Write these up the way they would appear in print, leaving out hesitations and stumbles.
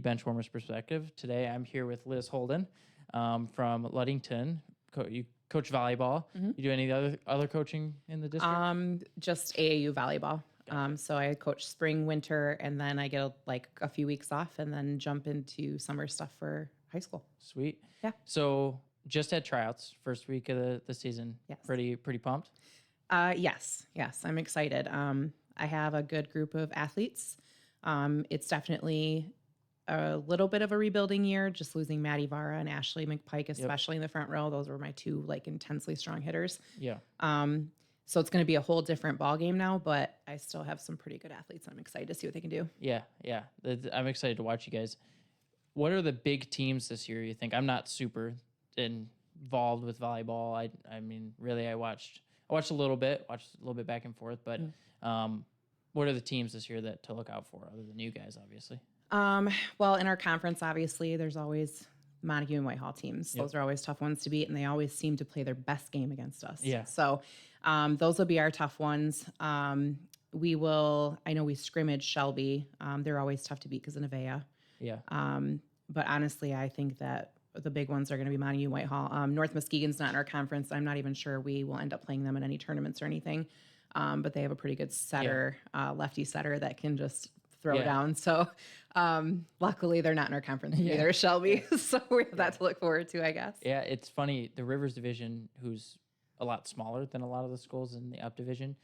Benchwarmers Perspective. Today I'm here with Liz Holden from Ludington. You coach volleyball. You do any other coaching in the district? Just AAU volleyball. So I coach spring, winter, and then I get a few weeks off and then jump into summer stuff for high school. Sweet. Yeah. So just had tryouts, first week of the season. Yes. Pretty pumped? Yes, I'm excited. I have a good group of athletes. It's definitely a little bit of a rebuilding year, just losing Maddie Vara and Ashley McPike, especially in the front row. Those were my two intensely strong hitters. Yeah. So it's going to be a whole different ball game now, but I still have some pretty good athletes. I'm excited to see what they can do. Yeah. I'm excited to watch you guys. What are the big teams this year, you think? I'm not super involved with volleyball. I mean, really, I watched a little bit back and forth, but what are the teams this year to look out for other than you guys, obviously? Well, in our conference, obviously, there's always Montague and Whitehall teams. Those are always tough ones to beat, and they always seem to play their best game against us. Yeah. So those will be our tough ones. I know we scrimmage Shelby. They're always tough to beat because of Nevaeh. Yeah. But honestly, I think that the big ones are going to be Montague and Whitehall. North Muskegon's not in our conference. I'm not even sure we will end up playing them in any tournaments or anything. But they have a pretty good setter, lefty setter that can just throw down. So luckily they're not in our conference either, Shelby. So we have that to look forward to, I guess. Yeah, it's funny. The Rivers Division, who's a lot smaller than a lot of the schools in the Up Division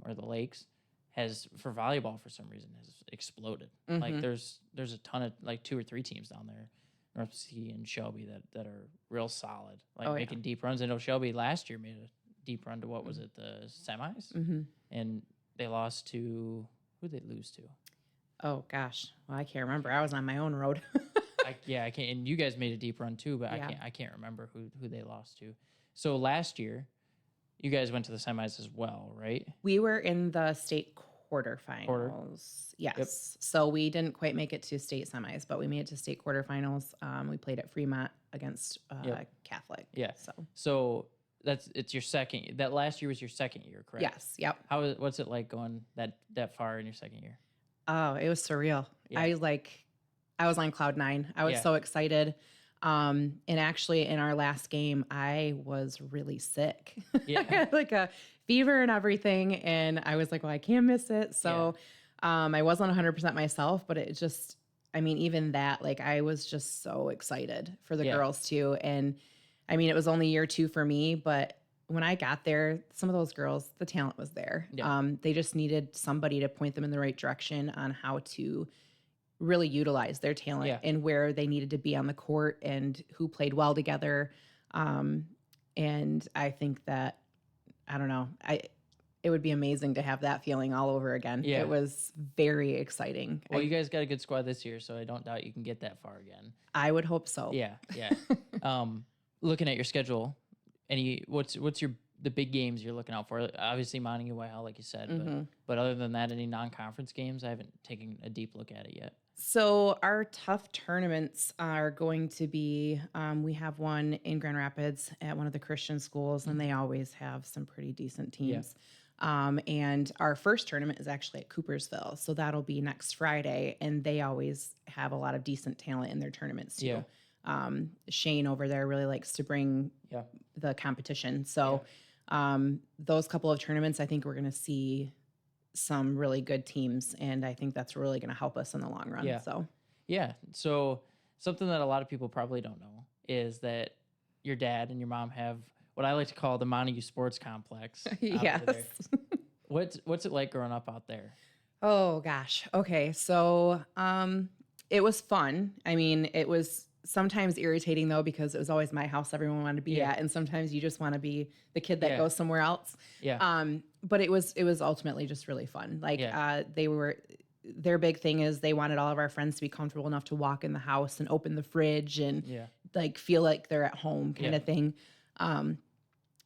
or the Lakes, has, for volleyball for some reason, has exploded. Like there's a ton of 2 or 3 teams down there, North Muskegon and Shelby, that are real solid, making deep runs. I know Shelby last year made a deep run to what was it, the semis? And they lost to, who did they lose to? Oh gosh, well I can't remember. I was on my own road. I can't. And you guys made a deep run too, but I can't remember who they lost to. So last year, you guys went to the semis as well, right? We were in the state quarterfinals. Yes. Yep. So we didn't quite make it to state semis, but we made it to state quarterfinals. We played at Fremont against Catholic. Yeah. So it's your second. That last year was your second year, correct? Yes. Yep. What's it like going that far in your second year? Oh, it was surreal. Yeah. I was on cloud 9. I was so excited. And actually in our last game, I was really sick. Yeah. I had a fever and everything. And I was like, well, I can't miss it. So I wasn't 100% myself, but it just, even that, I was just so excited for the girls too. And it was only year 2 for me, but when I got there, some of those girls, the talent was there. Yeah. They just needed somebody to point them in the right direction on how to really utilize their talent and where they needed to be on the court and who played well together. And I think that, I don't know, it would be amazing to have that feeling all over again. Yeah. It was very exciting. Well, you guys got a good squad this year, so I don't doubt you can get that far again. I would hope so. Yeah. Looking at your schedule, what's the big games you're looking out for? Obviously, Montague, Whitehall, like you said, but other than that, any non-conference games? I haven't taken a deep look at it yet. So our tough tournaments are going to be, we have one in Grand Rapids at one of the Christian schools, and they always have some pretty decent teams. Yeah. And our first tournament is actually at Coopersville, so that'll be next Friday, and they always have a lot of decent talent in their tournaments too. Yeah. Shane over there really likes to bring the competition. So those couple of tournaments, I think we're going to see some really good teams, and I think that's really going to help us in the long run. So something that a lot of people probably don't know is that your dad and your mom have what I like to call the Montague Sports Complex. Yes. What's it like growing up out there? Oh gosh. Okay. So it was fun. It was sometimes irritating though, because it was always my house everyone wanted to be at, and sometimes you just want to be the kid that goes somewhere else. Yeah. But it was ultimately just really fun. Their big thing is they wanted all of our friends to be comfortable enough to walk in the house and open the fridge and feel like they're at home kind of thing.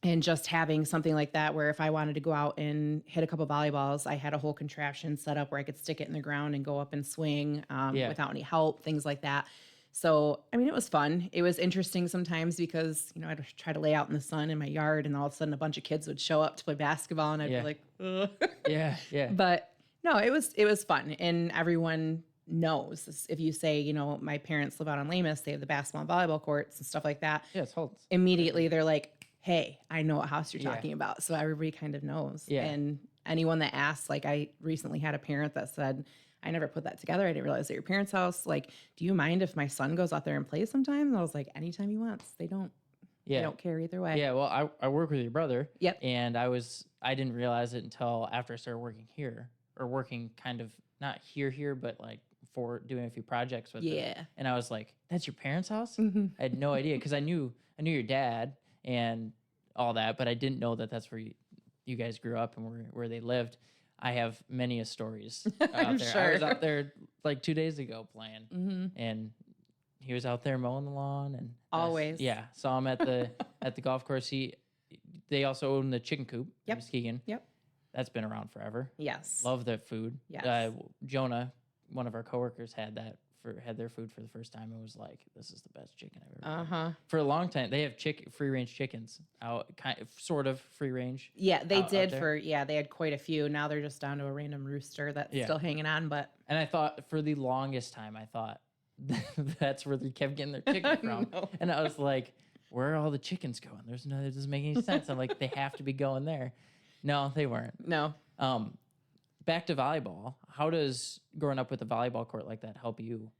And just having something like that where if I wanted to go out and hit a couple volleyballs, I had a whole contraption set up where I could stick it in the ground and go up and swing without any help, things like that. So, it was fun. It was interesting sometimes because, I'd try to lay out in the sun in my yard, and all of a sudden a bunch of kids would show up to play basketball, and I'd be like, ugh. Yeah. But no, it was fun. And everyone knows. If you say, you know, my parents live out on Loomis, they have the basketball and volleyball courts and stuff like that. Yeah, it's Holden's. Immediately they're like, hey, I know what house you're talking about. So everybody kind of knows. Yeah. And anyone that asks, like I recently had a parent that said, I never put that together. I didn't realize at your parents' house. Like, do you mind if my son goes out there and plays sometimes? And I was like, anytime he wants. They don't care either way. Yeah, well, I work with your brother. Yep. And I didn't realize it until after I started working here, or working kind of not here, but like for doing a few projects with them. And I was like, that's your parents' house? Mm-hmm. I had no idea, because I knew your dad and all that, but I didn't know that that's where you guys grew up and where they lived. I have many stories out there. Sure. I was out there like 2 days ago playing, and he was out there mowing the lawn, and always. Saw him at the golf course. They also own the chicken coop in Yep. Muskegon. Yep. That's been around forever. Yes. Love that food. Yes. Jonah, one of our coworkers, had their food for the first time and was like, "This is the best chicken I've ever had." For a long time, they have free range chickens out, sort of free range. Yeah, they did they had quite a few. Now they're just down to a random rooster that's still hanging on. And I thought for the longest time, that's where they kept getting their chicken from. And I was like, where are all the chickens going? It doesn't make any sense. I'm like, they have to be going there. No, they weren't. No. Back to volleyball. How does growing up with a volleyball court like that help you?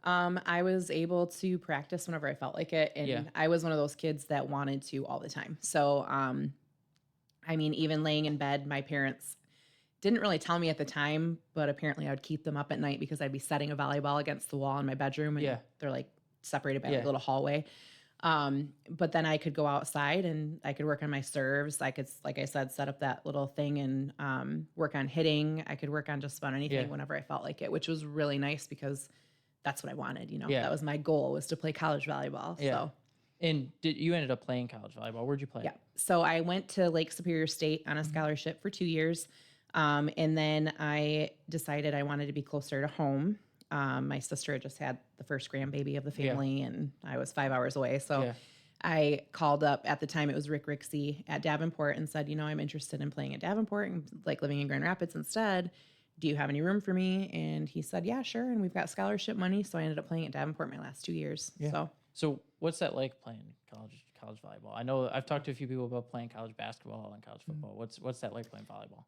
I was able to practice whenever I felt like it. And I was one of those kids that wanted to all the time. So, I mean, even laying in bed, my parents didn't really tell me at the time, but apparently I would keep them up at night because I'd be setting a volleyball against the wall in my bedroom. And they're like separated by like a little hallway. But then I could go outside and I could work on my serves. I could, like I said, set up that little thing and work on hitting. I could work on just about anything whenever I felt like it, which was really nice because that's what I wanted. You know, that was my goal, was to play college volleyball. Yeah. So. And you ended up playing college volleyball? Where'd you play? Yeah. So I went to Lake Superior State on a scholarship for 2 years. And then I decided I wanted to be closer to home. My sister had just had the first grandbaby of the family, and I was 5 hours away. So I called up, at the time it was Rick Rixey at Davenport, and said, you know, I'm interested in playing at Davenport and like living in Grand Rapids instead. Do you have any room for me? And he said, yeah, sure. And we've got scholarship money. So I ended up playing at Davenport my last 2 years. Yeah. So what's that like playing college volleyball? I know I've talked to a few people about playing college basketball and college football. What's that like playing volleyball?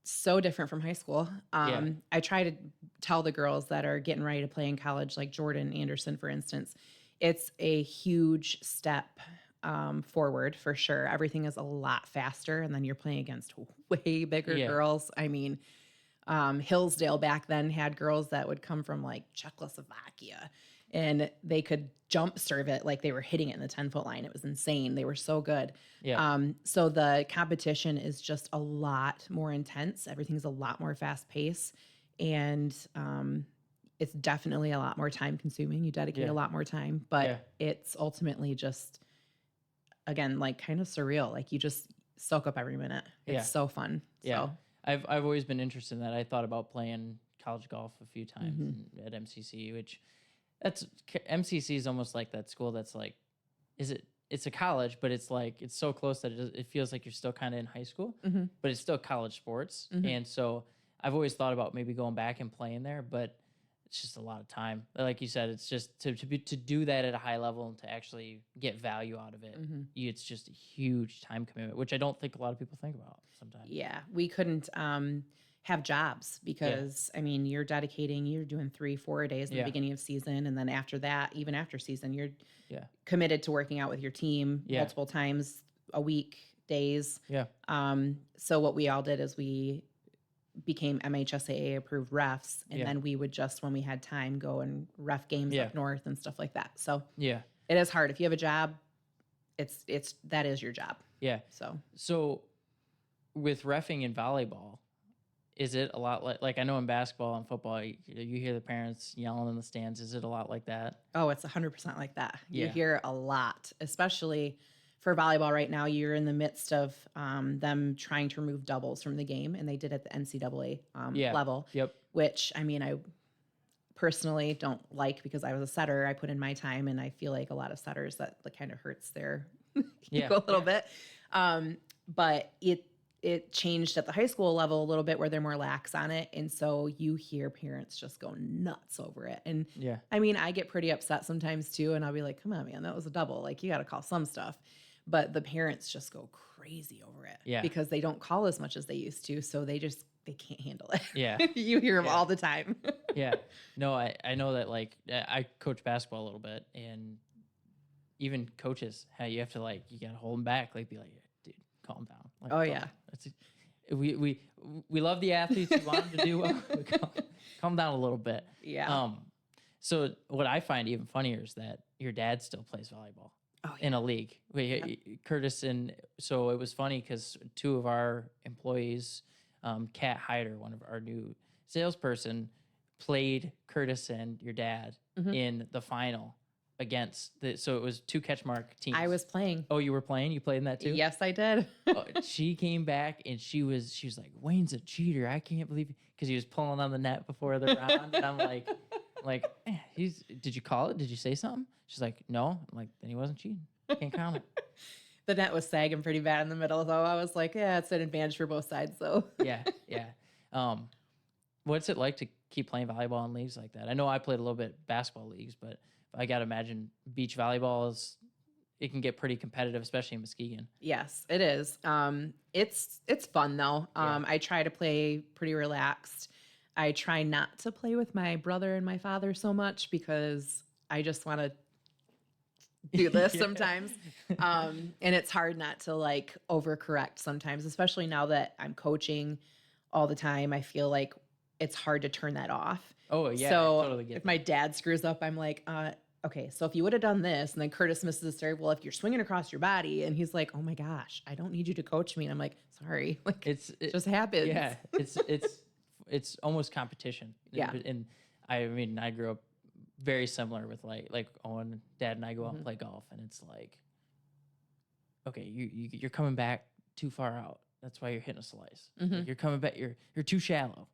So different from high school. I try to tell the girls that are getting ready to play in college, like Jordan Anderson, for instance, it's a huge step forward for sure. Everything is a lot faster, and then you're playing against way bigger girls. I mean, Hillsdale back then had girls that would come from like Czechoslovakia, and they could jump serve it like they were hitting it in the 10-foot line. It was insane. They were so good. Yeah. So the competition is just a lot more intense. Everything's a lot more fast paced, and it's definitely a lot more time consuming. You dedicate a lot more time, but it's ultimately just, again, like kind of surreal. Like you just soak up every minute. It's so fun. Yeah. So. I've always been interested in that. I thought about playing college golf a few times at MCC, which MCC is almost like that school that's like, it's a college, but it's like, it's so close that it feels like you're still kind of in high school, but it's still college sports. And so I've always thought about maybe going back and playing there, but it's just a lot of time. Like you said, it's just to do that at a high level and to actually get value out of it. It's just a huge time commitment, which I don't think a lot of people think about sometimes. Yeah, we couldn't have jobs because I mean, you're doing 3-4 days in the beginning of season, and then after that, even after season, you're committed to working out with your team multiple times a week, days. So what we all did is we became MHSAA approved refs, and then we would just, when we had time, go and ref games up north and stuff like that. So it is hard. If you have a job, that is your job. So with reffing in volleyball, is it a lot like I know in basketball and football, you hear the parents yelling in the stands. Is it a lot like that? Oh, it's 100% like that. You hear a lot, especially for volleyball right now. You're in the midst of them trying to remove doubles from the game, and they did at the NCAA level, which, I mean, I personally don't like because I was a setter. I put in my time, and I feel like a lot of setters that kind of hurts their ego a little bit. But it changed at the high school level a little bit where they're more lax on it. And so you hear parents just go nuts over it. And I mean, I get pretty upset sometimes too. And I'll be like, come on, man, that was a double. Like, you got to call some stuff. But the parents just go crazy over it because they don't call as much as they used to. So they can't handle it. Yeah. You hear them all the time. Yeah. No, I know that, like, I coach basketball a little bit, and even coaches, how you have to, like, you got to hold them back. Like, be like, dude, calm down. Like, oh, yeah. We love the athletes. We want them to do well. Calm down a little bit. Yeah. So what I find even funnier is that your dad still plays volleyball in a league. Curtis, and so it was funny because two of our employees, Kat Hyder, one of our new salesperson, played Curtis and your dad in the final against so it was two CatchMark teams. I was playing. Oh, you were playing? You played in that too? Yes, I did. She came back and she was like, Wayne's a cheater. I can't believe, because he was pulling on the net before the round. And I'm like, did you call it? Did you say something? She's like, no. I'm like, then he wasn't cheating. Can't count it. The net was sagging pretty bad in the middle, though. I was like, yeah, it's an advantage for both sides, though. Yeah. What's it like to keep playing volleyball in leagues like that? I know I played a little bit basketball leagues, but I got to imagine beach volleyball it can get pretty competitive, especially in Muskegon. Yes, it is. It's fun, though. I try to play pretty relaxed. I try not to play with my brother and my father so much because I just want to do this sometimes. And it's hard not to, like, overcorrect sometimes, especially now that I'm coaching all the time. I feel like it's hard to turn that off. Oh, yeah. So I totally get if my dad screws up, I'm like, okay, so if you would have done this, and then Curtis misses a serve, well, if you're swinging across your body, and he's like, oh my gosh, I don't need you to coach me. And I'm like, sorry. Like, it just happens. Yeah. It's almost competition. Yeah. And I mean, I grew up very similar with like Owen, Dad, and I go out and play golf, and it's like, okay, you're coming back too far out. That's why you're hitting a slice. Like, you're coming back. You're too shallow.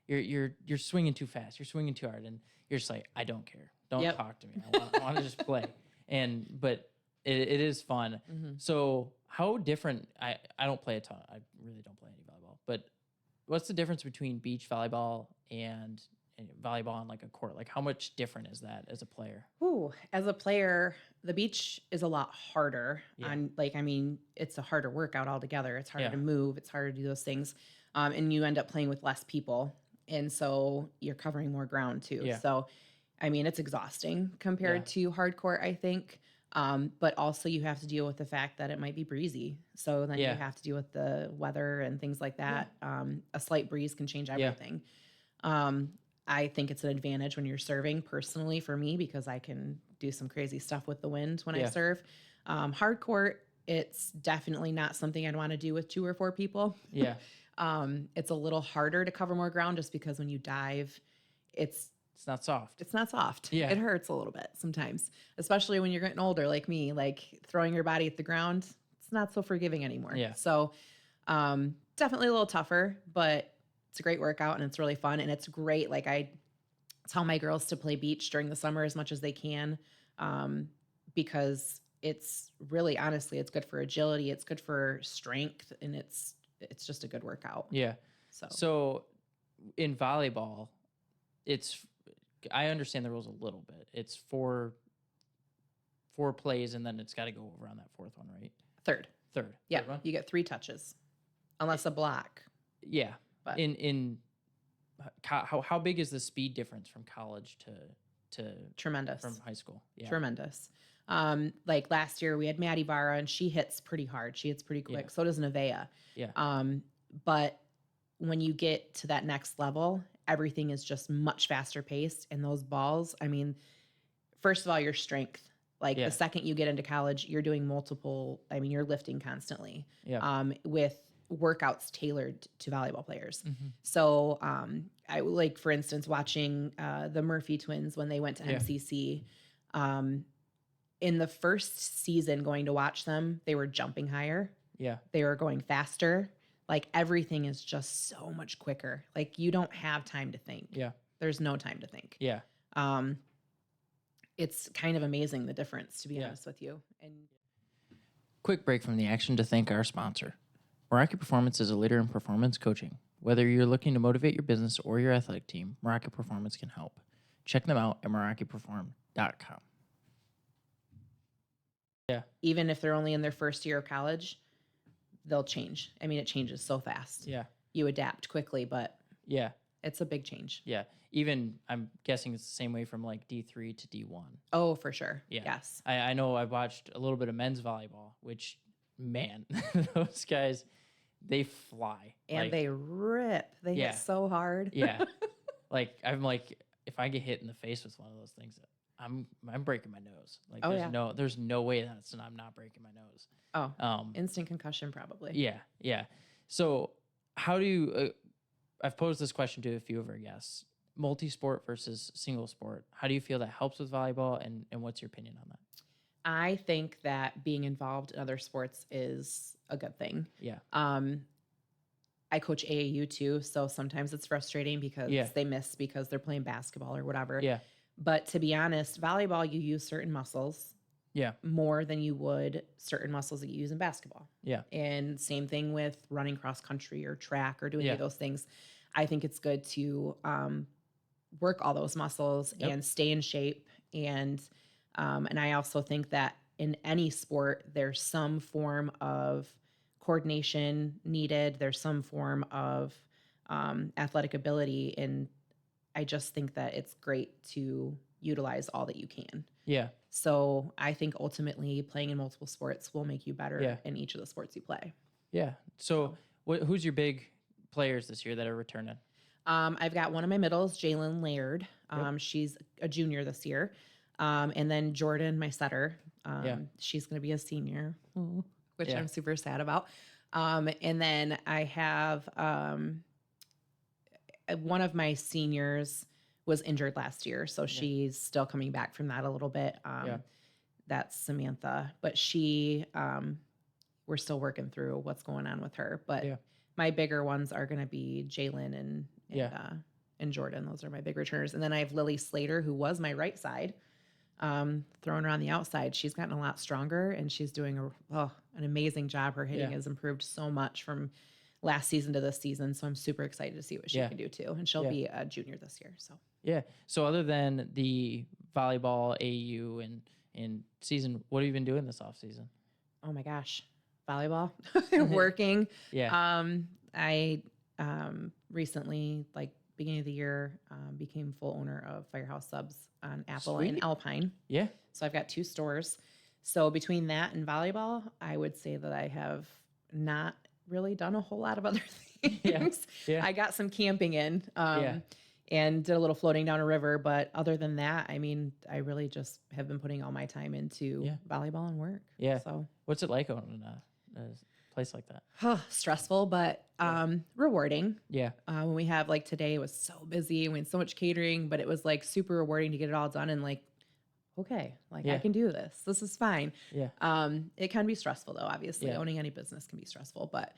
You're swinging too fast. You're swinging too hard, and you're just like, I don't care. Don't talk to me. I want to just play. But it is fun. So how different? I don't play a ton. I really don't play any volleyball. But what's the difference between beach volleyball and volleyball on, like, a court? Like, how much different is that as a player? Ooh, as a player, the beach is a lot harder. It's a harder workout altogether. It's harder to move. It's harder to do those things. And you end up playing with less people. And so you're covering more ground too. Yeah. So, I mean, it's exhausting compared to hard court, I think. But also you have to deal with the fact that it might be breezy. So then you have to deal with the weather and things like that. A slight breeze can change everything. I think it's an advantage when you're serving, personally, for me, because I can do some crazy stuff with the wind when I serve. Hard court, it's definitely not something I'd want to do with 2 or 4 people. Yeah. It's a little harder to cover more ground just because when you dive, it's not soft. It's not soft. Yeah. It hurts a little bit sometimes, especially when you're getting older like me. Like, throwing your body at the ground, it's not so forgiving anymore. Yeah. So definitely a little tougher, but it's a great workout and it's really fun. And it's great. Like, I tell my girls to play beach during the summer as much as they can, because it's really, honestly, it's good for agility. It's good for strength, and it's just a good workout. Yeah. So in volleyball, I understand the rules a little bit. It's four plays, and then it's got to go over on that 4th one, right? Third. Yeah. Third one? You get 3 touches, unless a block. Yeah. But how big is the speed difference from college to tremendous, from high school? Yeah. Tremendous. Like last year we had Maddie Vara, and she hits pretty hard. She hits pretty quick. Yeah. So does Nevaeh. Yeah. But when you get to that next level, everything is just much faster paced. And those balls, I mean, first of all, your strength. Like, the second you get into college, you're doing you're lifting constantly. Yeah. With workouts tailored to volleyball players. So I, like, for instance, watching the Murphy twins when they went to MCC, in the first season going to watch them, they were jumping higher. Yeah. They were going faster. Like, everything is just so much quicker. Like, you don't have time to think. Yeah. There's no time to think. Yeah. It's kind of amazing, the difference, to be honest with you. And quick break from the action to thank our sponsor. Meraki Performance is a leader in performance coaching. Whether you're looking to motivate your business or your athletic team, Meraki Performance can help. Check them out at merakiperform.com. Yeah. Even if they're only in their first year of college, they'll change. I mean, it changes so fast. Yeah. You adapt quickly, but yeah, it's a big change. Yeah. Even I'm guessing it's the same way from like D3 to D1. Oh, for sure. Yeah. Yes. I know I've watched a little bit of men's volleyball, which, man, those guys, they fly. And they rip. They hit so hard. Yeah. Like, I'm like, if I get hit in the face with one of those things, I'm breaking my nose. Like, there's no way I'm not breaking my nose. Oh, instant concussion probably. Yeah. Yeah. So how do you, I've posed this question to a few of our guests, multi-sport versus single sport. How do you feel that helps with volleyball, and what's your opinion on that? I think that being involved in other sports is a good thing. Yeah. I coach AAU too, so sometimes it's frustrating because they miss because they're playing basketball or whatever. Yeah. But to be honest, volleyball, you use certain muscles more than you would certain muscles that you use in basketball. Yeah. And same thing with running cross country or track or doing any of those things. I think it's good to work all those muscles and stay in shape. And I also think that in any sport, there's some form of coordination needed. There's some form of athletic ability. And I just think that it's great to utilize all that you can. Yeah. So I think ultimately playing in multiple sports will make you better in each of the sports you play. Yeah. So who's your big players this year that are returning? I've got one of my middles, Jalen Laird. She's a junior this year. And then Jordan, my setter, she's going to be a senior, which I'm super sad about. And then I have one of my seniors was injured last year, so she's still coming back from that a little bit. That's Samantha, but we're still working through what's going on with her. But my bigger ones are going to be Jalen and Jordan. Those are my big returners. And then I have Lily Slater, who was my right side, throwing her on the outside. She's gotten a lot stronger, and she's doing an amazing job. Her hitting has improved so much from last season to this season. So I'm super excited to see what she can do too. And she'll be a junior this year. So So other than the volleyball, AU, and season, what have you been doing this off season? Oh my gosh, volleyball, working. I recently, like beginning of the year, became full owner of Firehouse Subs on Apple and Alpine. Yeah. So I've got 2 stores. So between that and volleyball, I would say that I have not really done a whole lot of other things. I got some camping in and did a little floating down a river. But other than that, I mean, I really just have been putting all my time into volleyball and work. Yeah. So what's it like owning a place like that? Stressful, but rewarding. Yeah. When we have, like today, it was so busy. We had so much catering, but it was like super rewarding to get it all done and like, okay, like I can do this. This is fine. Yeah. It can be stressful though. Obviously, owning any business can be stressful, but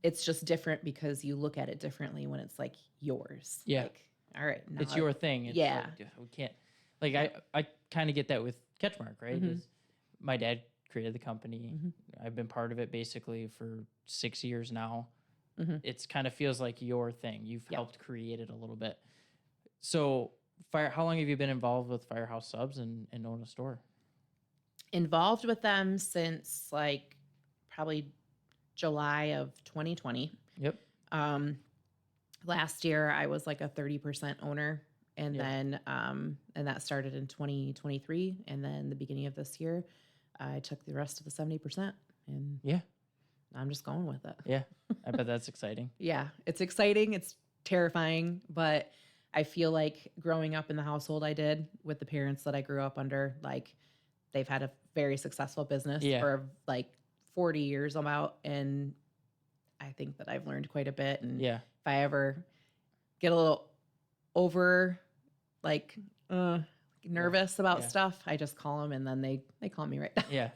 it's just different because you look at it differently when it's like yours. Yeah. Like, all right, now it's your thing. It's like, we can't. Like I kind of get that with CatchMark, right? Mm-hmm. My dad created the company. Mm-hmm. I've been part of it basically for 6 years now. Mm-hmm. It's kind of feels like your thing. You've helped create it a little bit. So. How long have you been involved with Firehouse Subs and own a store? Involved with them since like probably July of 2020. Yep. Last year I was like a 30% owner, and then and that started in 2023, and then the beginning of this year I took the rest of the 70%, and I'm just going with it. Yeah, I bet that's exciting. Yeah, it's exciting. It's terrifying, but I feel like growing up in the household I did with the parents that I grew up under, like they've had a very successful business for like 40 years about. And I think that I've learned quite a bit. And if I ever get a little over like nervous about stuff, I just call them and then they calm me right down. Yeah.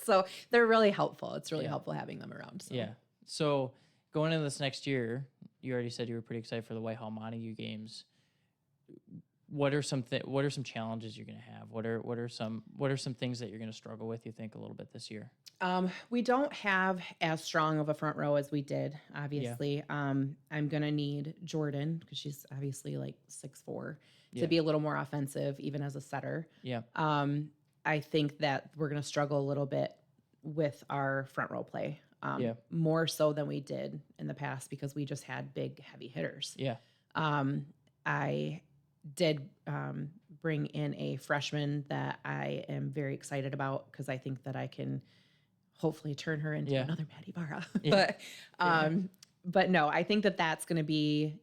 So they're really helpful. It's really helpful having them around. So. Yeah. So going into this next year, you already said you were pretty excited for the Whitehall Montague games. what are some challenges you're going to have? What are some things that you're going to struggle with, you think, a little bit this year? We don't have as strong of a front row as we did, obviously. I'm going to need Jordan, because she's obviously like 6'4", to be a little more offensive, even as a setter. Yeah. I think that we're going to struggle a little bit with our front row play, more so than we did in the past, because we just had big, heavy hitters. Yeah. I did bring in a freshman that I am very excited about, because I think that I can hopefully turn her into another Maddie Barra. But no, I think that that's going to be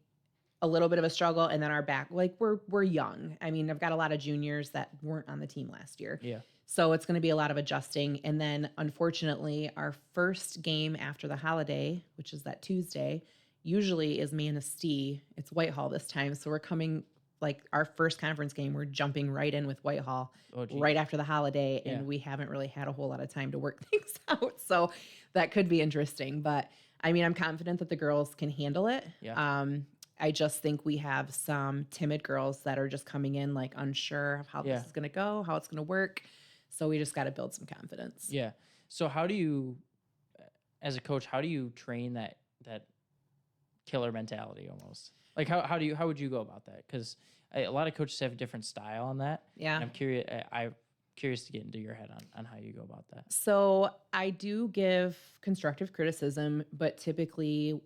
a little bit of a struggle. And then our back, like we're young. I mean, I've got a lot of juniors that weren't on the team last year. Yeah. So it's going to be a lot of adjusting. And then unfortunately, our first game after the holiday, which is that Tuesday, usually is Manistee. It's Whitehall this time. So we're coming, like our first conference game, we're jumping right in with Whitehall right after the holiday. And we haven't really had a whole lot of time to work things out. So that could be interesting. But I mean, I'm confident that the girls can handle it. Yeah. I just think we have some timid girls that are just coming in like unsure of how this is going to go, how it's going to work. So we just got to build some confidence. Yeah. So how do you, as a coach, how do you train that killer mentality almost? Like how would you go about that? Because a lot of coaches have a different style on that. Yeah. And I'm curious to get into your head on how you go about that. So I do give constructive criticism, but typically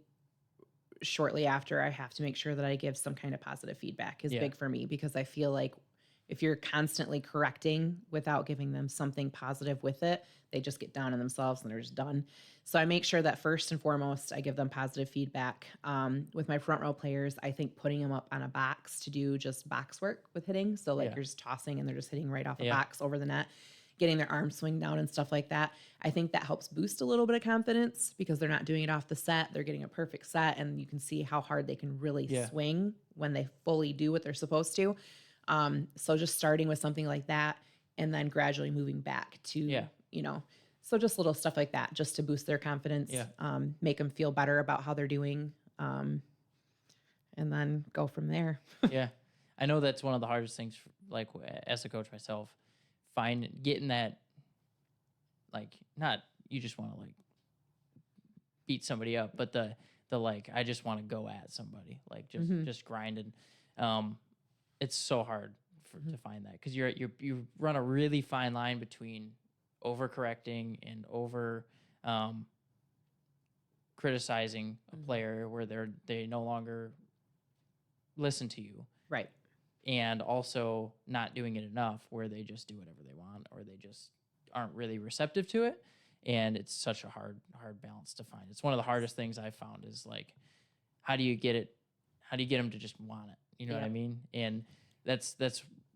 shortly after, I have to make sure that I give some kind of positive feedback is big for me, because I feel like if you're constantly correcting without giving them something positive with it, they just get down on themselves and they're just done. So I make sure that first and foremost, I give them positive feedback. With my front row players, I think putting them up on a box to do just box work with hitting. So like you're just tossing and they're just hitting right off the box over the net, getting their arms swing down and stuff like that. I think that helps boost a little bit of confidence, because they're not doing it off the set. They're getting a perfect set, and you can see how hard they can really swing when they fully do what they're supposed to. So just starting with something like that, and then gradually moving back to, so just little stuff like that, just to boost their confidence, make them feel better about how they're doing, and then go from there. Yeah. I know that's one of the hardest things, like as a coach myself, getting that, like, not you just want to like beat somebody up, but the like, I just want to go at somebody, like just grinding. It's so hard to find that, because you run a really fine line between overcorrecting and over criticizing a player where they no longer listen to you, right? And also not doing it enough where they just do whatever they want, or they just aren't really receptive to it. And it's such a hard balance to find. It's one of the hardest things I've found, is like, how do you get them to just want it? You know what I mean? And that's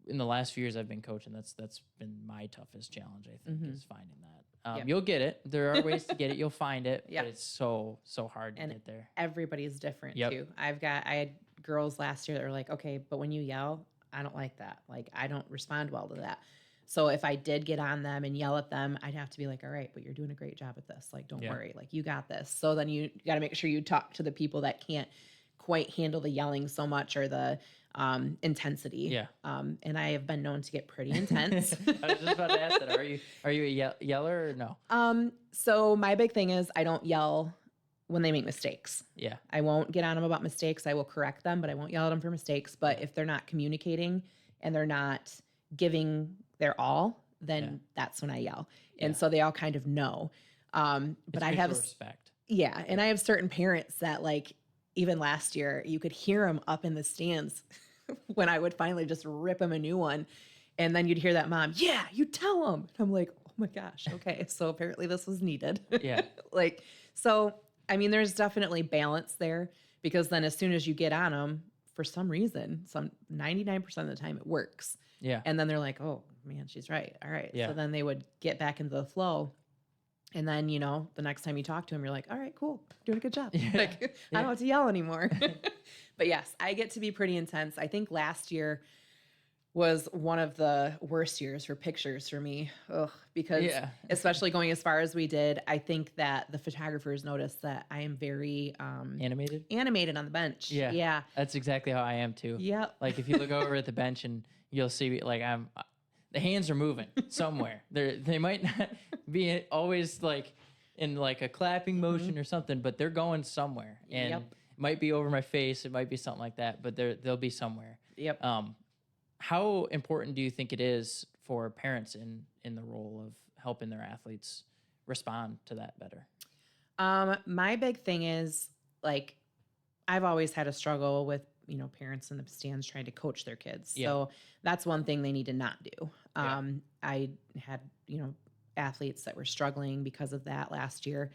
in the last few years I've been coaching, that's been my toughest challenge, I think, is finding that. You'll get it. There are ways to get it. You'll find it, but it's so hard to get there. Everybody's different too. I had girls last year that were like, okay, but when you yell, I don't like that. Like, I don't respond well to that. So if I did get on them and yell at them, I'd have to be like, all right, but you're doing a great job at this. Like, don't worry. Like, you got this. So then you got to make sure you talk to the people that can't quite handle the yelling so much, or the intensity. Yeah. And I have been known to get pretty intense. I was just about to ask that. Are you a yeller or no? So my big thing is I don't yell when they make mistakes. Yeah. I won't get on them about mistakes. I will correct them, but I won't yell at them for mistakes. But if they're not communicating and they're not giving their all, then that's when I yell. And so they all kind of know. But I have respect. Yeah. And I have certain parents that, like, even last year, you could hear them up in the stands when I would finally just rip them a new one. And then you'd hear that mom, yeah, you tell them. And I'm like, oh my gosh. Okay. So apparently this was needed. Yeah. So, I mean, there's definitely balance there, because then as soon as you get on them, for some reason, 99% of the time it works. Yeah. And then they're like, oh man, she's right. All right. Yeah. So then they would get back into the flow. And then, the next time you talk to them, you're like, all right, cool. Doing a good job. Yeah. Like, I don't have to yell anymore. But yes, I get to be pretty intense. I think last year was one of the worst years for pictures for me. Ugh, because Yeah. especially going as far as we did, I think that the photographers noticed that I am very Animated on the bench. Yeah. Yeah. That's exactly how I am too. Yep. Like if you look over at the bench and you'll see like the hands are moving somewhere. They might not be always like in like a clapping motion or something, but they're going somewhere. And Yep. it might be over my face, it might be something like that, but they'll be somewhere. Yep. How important do you think it is for parents in the role of helping their athletes respond to that better? My big thing is, like, I've always had a struggle with, parents in the stands trying to coach their kids. Yeah. So that's one thing they need to not do. Yeah. I had, athletes that were struggling because of that last year.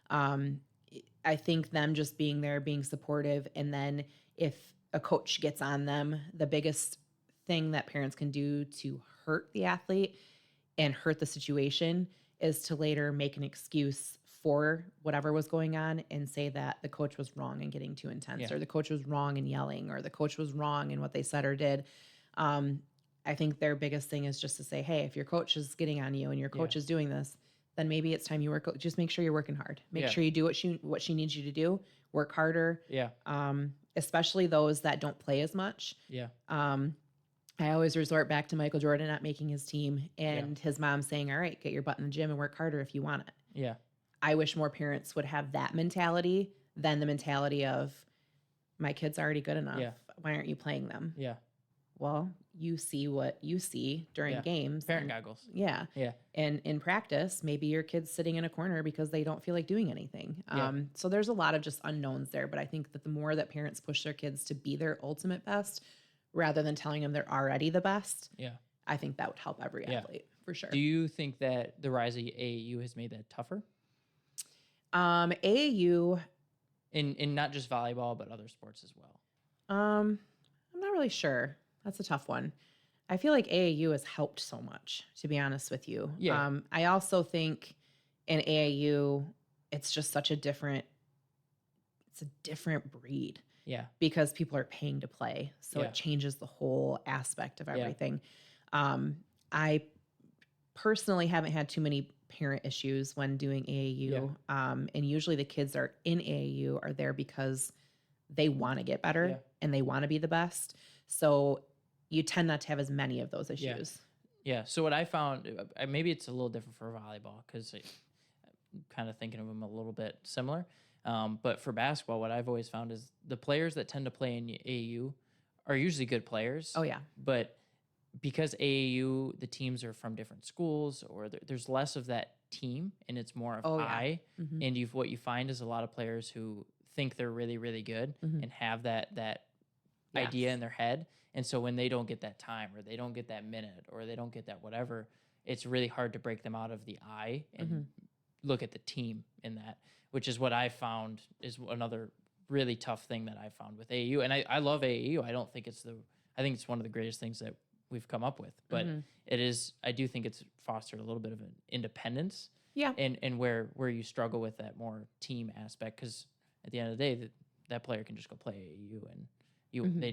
I think them just being there, being supportive, and then if a coach gets on them, the biggest thing that parents can do to hurt the athlete and hurt the situation is to later make an excuse for whatever was going on and say that the coach was wrong in getting too intense, or the coach was wrong in yelling, or the coach was wrong in what they said or did. I think their biggest thing is just to say, hey, if your coach is getting on you and your coach is doing this, then maybe it's time you work. Just make sure you're working hard. Make sure you do what she needs you to do. Work harder. Yeah. Especially those that don't play as much. Yeah. I always resort back to Michael Jordan not making his team and his mom saying, all right, get your butt in the gym and work harder if you want it. Yeah. I wish more parents would have that mentality than the mentality of, my kid's already good enough. Yeah. Why aren't you playing them? Yeah. Well, you see what you see during games. Parent goggles. Yeah. Yeah. And in practice, maybe your kid's sitting in a corner because they don't feel like doing anything. So there's a lot of just unknowns there. But I think that the more that parents push their kids to be their ultimate best, rather than telling them they're already the best, I think that would help every athlete for sure. Do you think that the rise of AAU has made that tougher? AAU, in not just volleyball, but other sports as well. I'm not really sure. That's a tough one. I feel like AAU has helped so much, to be honest with you. Yeah. I also think in AAU, it's just such a different breed. Yeah. Because people are paying to play. So it changes the whole aspect of everything. I personally haven't had too many parent issues when doing AAU. And usually the kids that are in AAU are there because they want to get better and they want to be the best. So you tend not to have as many of those issues. Yeah. So what I found, maybe it's a little different for volleyball because I'm kind of thinking of them a little bit similar. But for basketball, what I've always found is the players that tend to play in AAU are usually good players. Oh, yeah. But because AAU, the teams are from different schools, or there's less of that team, and it's more of I. Mm-hmm. And what you find is a lot of players who think they're really, really good and have that idea in their head. And so when they don't get that time, or they don't get that minute, or they don't get that whatever, it's really hard to break them out of the I and look at the team in that, which is what I found is another really tough thing that I found with AAU. And I love AAU. I think it's one of the greatest things that we've come up with, but I do think it's fostered a little bit of an independence. Yeah. And where you struggle with that more team aspect, because at the end of the day, that player can just go play AAU, and they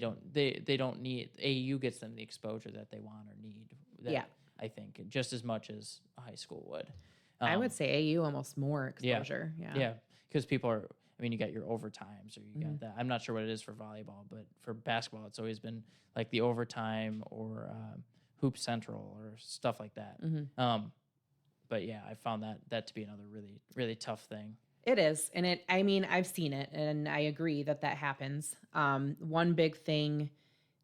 don't need, AAU gets them the exposure that they want or need. I think just as much as a high school would. I would say AAU almost more exposure. Yeah. Because people are, you got your overtimes, or you got that. I'm not sure what it is for volleyball, but for basketball, it's always been like the overtime or Hoop Central or stuff like that. But yeah, I found that to be another really, really tough thing. It is. And I've seen it, and I agree that happens. One big thing,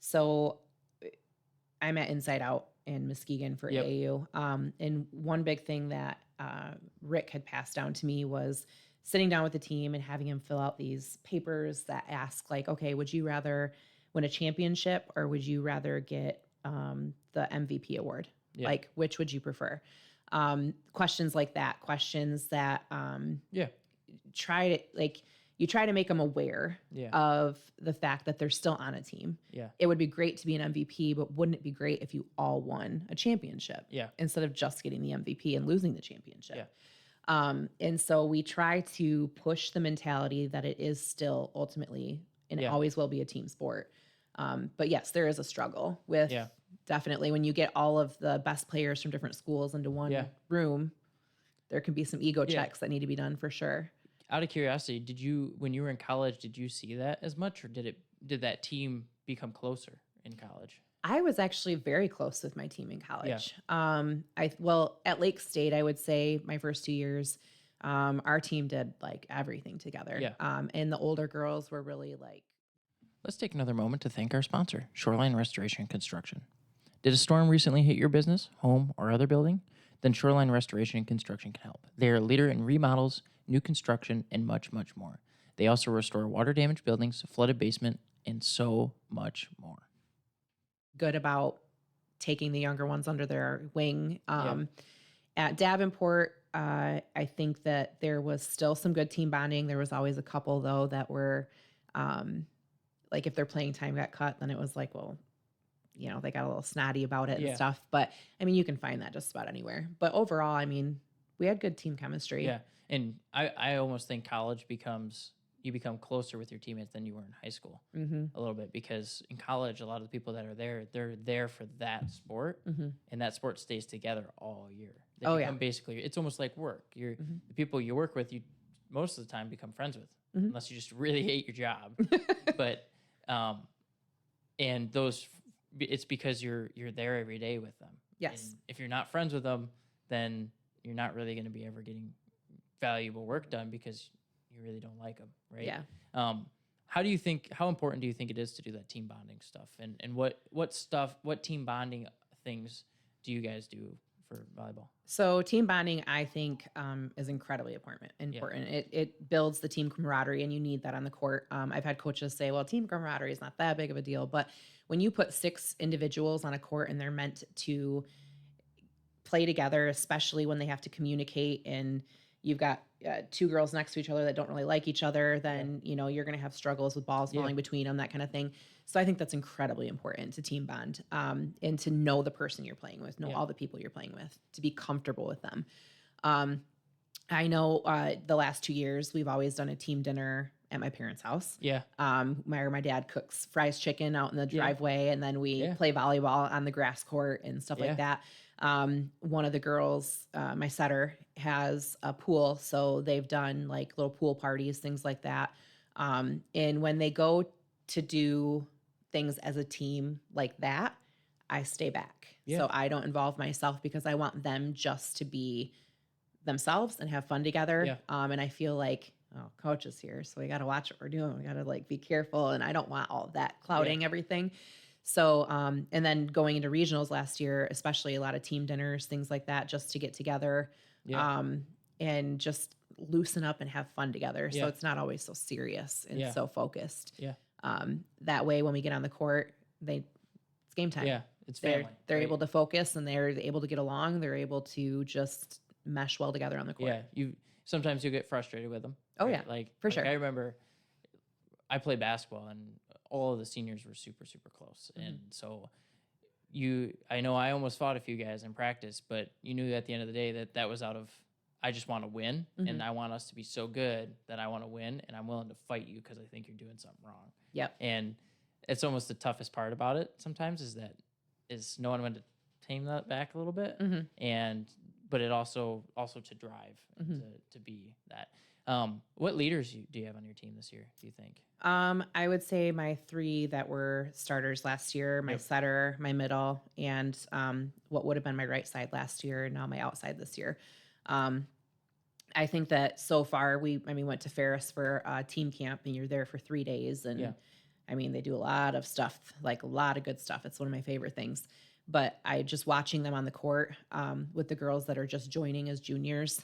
so I'm at Inside Out in Muskegon for AAU. And one big thing that Rick had passed down to me was sitting down with the team and having him fill out these papers that ask, like, okay, would you rather win a championship, or would you rather get the MVP award? Like, which would you prefer? Questions like that, questions that you try to make them aware of the fact that they're still on a team. Yeah. It would be great to be an MVP, but wouldn't it be great if you all won a championship? Yeah. Instead of just getting the MVP and losing the championship. Yeah. And so we try to push the mentality that it is still ultimately, and it always will be, a team sport. But yes, there is a struggle with definitely. When you get all of the best players from different schools into one room, there can be some ego checks that need to be done for sure. Out of curiosity, when you were in college, did you see that as much, or did that team become closer in college? I was actually very close with my team in college. Well, at Lake State, I would say my first 2 years, our team did like everything together. And the older girls were really like. Let's take another moment to thank our sponsor, Shoreline Restoration and Construction. Did a storm recently hit your business, home, or other building? Then Shoreline Restoration and Construction can help. They are a leader in remodels, new construction, and much, much more. They also restore water-damaged buildings, flooded basement, and so much more. Good about taking the younger ones under their wing. At Davenport, I think that there was still some good team bonding. There was always a couple, though, that were like if their playing time got cut, then it was like, well, you know, they got a little snotty about it and stuff. But, I mean, you can find that just about anywhere. But overall, I mean, we had good team chemistry. Yeah, and I almost think college you become closer with your teammates than you were in high school a little bit, because in college, a lot of the people that are there, they're there for that sport, and that sport stays together all year. They become basically, it's almost like work. The people you work with, you most of the time become friends with, unless you just really hate your job. But and those, it's because you're there every day with them. Yes. And if you're not friends with them, then you're not really going to be ever getting valuable work done, because you really don't like them, right? Yeah. How important do you think it is to do that team bonding stuff? And what team bonding things do you guys do for volleyball? So team bonding, I think, is incredibly important. It builds the team camaraderie, and you need that on the court. I've had coaches say, well, team camaraderie is not that big of a deal. But when you put 6 individuals on a court and they're meant to play together, especially when they have to communicate, and you've got 2 girls next to each other that don't really like each other, then, you know, you're going to have struggles with balls falling between them, that kind of thing. So I think that's incredibly important to team bond, and to know the person you're playing with, know all the people you're playing with, to be comfortable with them. I know the last 2 years, we've always done a team dinner at my parents' house. My dad cooks fries chicken out in the driveway, and then we play volleyball on the grass court and stuff like that. One of the girls, my setter, has a pool, so they've done like little pool parties, things like that. And when they go to do things as a team like that, I stay back. So I don't involve myself, because I want them just to be themselves and have fun together. And I feel like, oh, coach is here, so we got to watch what we're doing. We got to like be careful, and I don't want all of that clouding everything. So, and then going into regionals last year, especially a lot of team dinners, things like that, just to get together, and just loosen up and have fun together. So it's not always so serious and so focused. That way, when we get on the court, it's game time. It's family. They're able to focus, and they're able to get along. They're able to just mesh well together on the court. Sometimes you get frustrated with them. Oh right? For sure. I remember I played basketball, and all of the seniors were super, super close. And so I know I almost fought a few guys in practice, but you knew at the end of the day that was out of, I just want to win, and I want us to be so good that I want to win, and I'm willing to fight you because I think you're doing something wrong. And it's almost the toughest part about it sometimes is knowing when to tame that back a little bit, but it also to drive, to be that. What leaders do you have on your team this year, do you think? I would say my 3 that were starters last year, my setter, my middle, and what would have been my right side last year, now my outside this year. I think that so far we went to Ferris for team camp, and you're there for 3 days, and I mean, they do a lot of stuff, like a lot of good stuff. It's one of my favorite things. But I just watching them on the court with the girls that are just joining as juniors,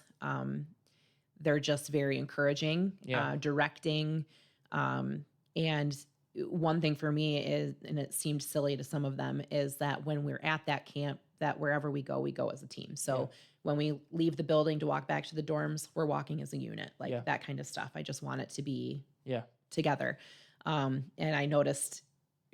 they're just very encouraging, directing. And one thing for me is, and it seemed silly to some of them, is that when we're at that camp, that wherever we go as a team. So when we leave the building to walk back to the dorms, we're walking as a unit, like that kind of stuff. I just want it to be together. And I noticed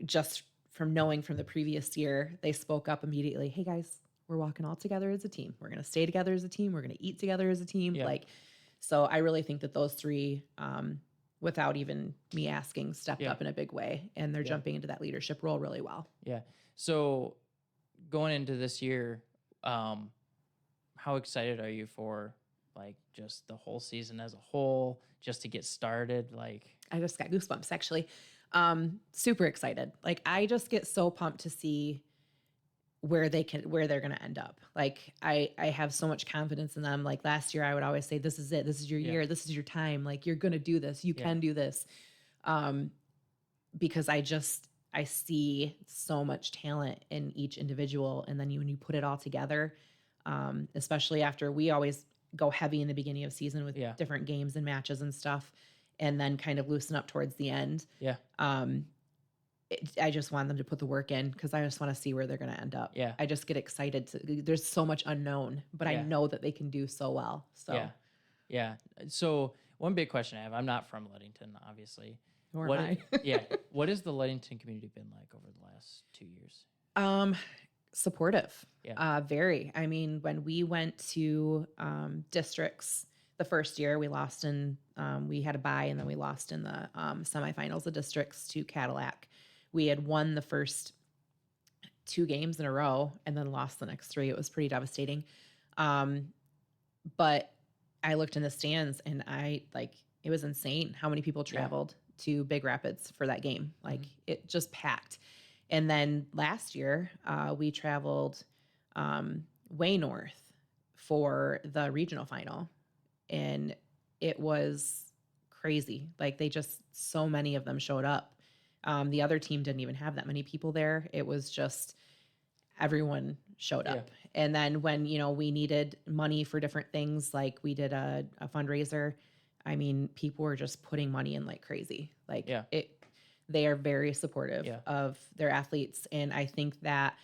just from knowing from the previous year, they spoke up immediately. Hey guys, we're walking all together as a team. We're going to stay together as a team. We're going to eat together as a team. So I really think that those 3, without even me asking, stepped up in a big way, and they're jumping into that leadership role really well. So going into this year, how excited are you for like just the whole season as a whole, just to get started? Like, I just got goosebumps actually. Super excited. Like I just get so pumped to see where they're going to end up. Like I have so much confidence in them. Like last year I would always say, this is it. This is your year. This is your time. Like you're going to do this. You can do this. Because I see so much talent in each individual. And then when you put it all together, especially after we always go heavy in the beginning of season with different games and matches and stuff, and then kind of loosen up towards the end. Yeah. I just want them to put the work in because I just want to see where they're going to end up. Yeah. I just get excited. There's so much unknown, but I know that they can do so well. So yeah. So one big question I have, I'm not from Ludington, obviously. Nor am I. What has the Ludington community been like over the last 2 years? Supportive. Yeah. Very. I mean, when we went to districts the first year, we lost we had a bye and then we lost in the semifinals of districts to Cadillac. We had won the first 2 games in a row and then lost the next 3. It was pretty devastating. But I looked in the stands and it was insane how many people traveled to Big Rapids for that game. Like it just packed. And then last year, we traveled way north for the regional final. And it was crazy. Like so many of them showed up. The other team didn't even have that many people there. It was just everyone showed up. And then when, we needed money for different things, like we did a fundraiser, I mean, people were just putting money in like crazy. Like they are very supportive of their athletes. And I think that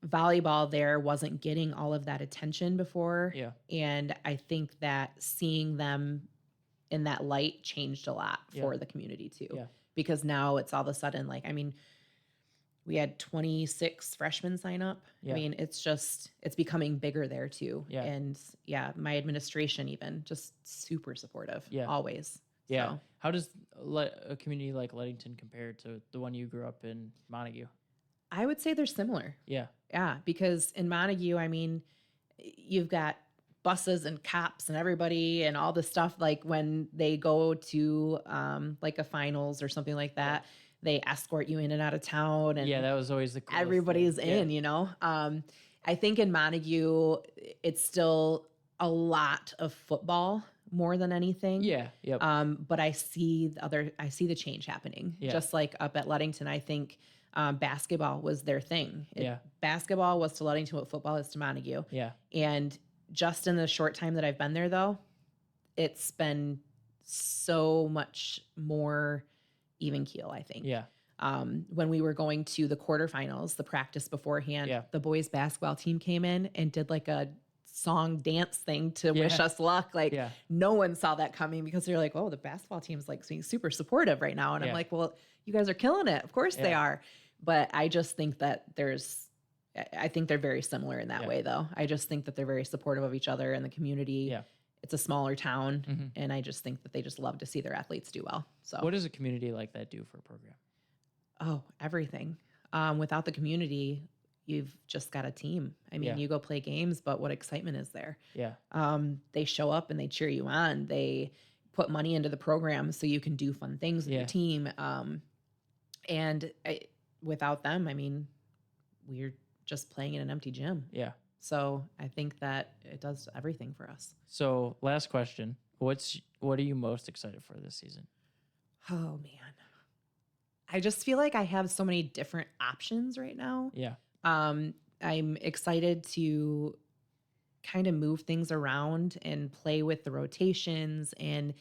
volleyball there wasn't getting all of that attention before. Yeah. And I think that seeing them in that light changed a lot for the community too. Yeah. Because now it's all of a sudden like, I mean, we had 26 freshmen sign up. I mean, it's becoming bigger there too. Yeah. And my administration even just super supportive always. Yeah. So. How does a community like Ludington compare to the one you grew up in, Montague? I would say they're similar. Yeah. Yeah. Because in Montague, I mean, you've got buses and cops and everybody and all the stuff. Like when they go to like a finals or something like that, they escort you in and out of town. And that was always the coolest everybody's thing. in, I think in Montague, it's still a lot of football more than anything. Yeah. Yep. But I see the change happening. Just like up at Ludington, I think basketball was their thing. Basketball was to Ludington what football is to Montague. Yeah. And just in the short time that I've been there, though, it's been so much more even keel, I think. Yeah. When we were going to the quarterfinals, the practice beforehand, the boys basketball team came in and did like a song dance thing to wish us luck. Like no one saw that coming because they're like, oh, the basketball team's like being super supportive right now. And I'm like, well, you guys are killing it. Of course they are. But I just think that I think they're very similar in that way, though. I just think that they're very supportive of each other and the community. Yeah. It's a smaller town, and I just think that they just love to see their athletes do well. So, what does a community like that do for a program? Oh, everything. Without the community, you've just got a team. I mean, you go play games, but what excitement is there? Yeah. They show up and they cheer you on. They put money into the program so you can do fun things with your team. Without them, I mean, we're just playing in an empty gym. Yeah. So I think that it does everything for us. So last question. What are you most excited for this season? Oh, man. I just feel like I have so many different options right now. Yeah. I'm excited to kind of move things around and play with the rotations and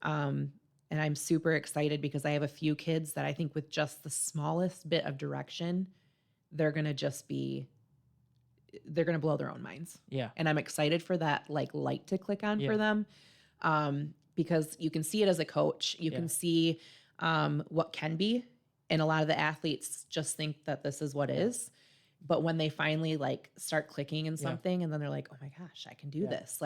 I'm super excited because I have a few kids that I think with just the smallest bit of direction, they're going to blow their own minds. Yeah. And I'm excited for that light to click on for them. Because you can see it as a coach, you can see what can be. And a lot of the athletes just think that this is what is. But when they finally start clicking in something and then they're like, oh my gosh, I can do this.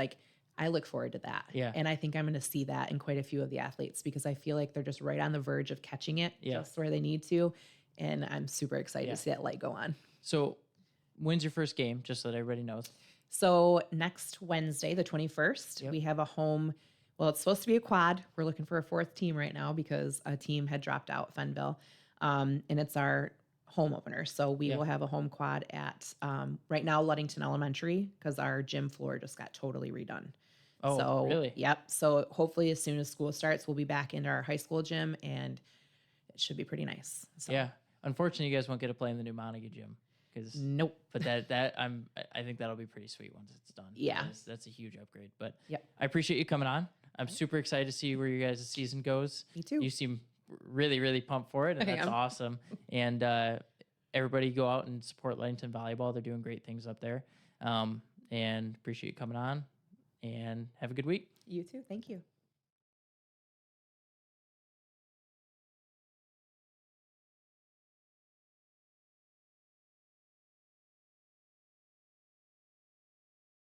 I look forward to that. Yeah. And I think I'm going to see that in quite a few of the athletes because I feel like they're just right on the verge of catching it just where they need to. And I'm super excited to see that light go on. So when's your first game, just so that everybody knows? So next Wednesday, the 21st, we have a home. Well, it's supposed to be a quad. We're looking for a fourth team right now because a team had dropped out, Fenville. And it's our home opener. So we will have a home quad at right now Ludington Elementary because our gym floor just got totally redone. Oh, so, really? Yep. So hopefully as soon as school starts, we'll be back into our high school gym and it should be pretty nice. So. Yeah. Unfortunately, you guys won't get to play in the new Montague gym. Nope. But I think that'll be pretty sweet once it's done. Yeah. That's a huge upgrade. But yep. I appreciate you coming on. I'm super excited to see where your guys' season goes. Me too. You seem really, really pumped for it, and that's awesome. And everybody go out and support Ludington Volleyball. They're doing great things up there. And appreciate you coming on. And have a good week. You too. Thank you.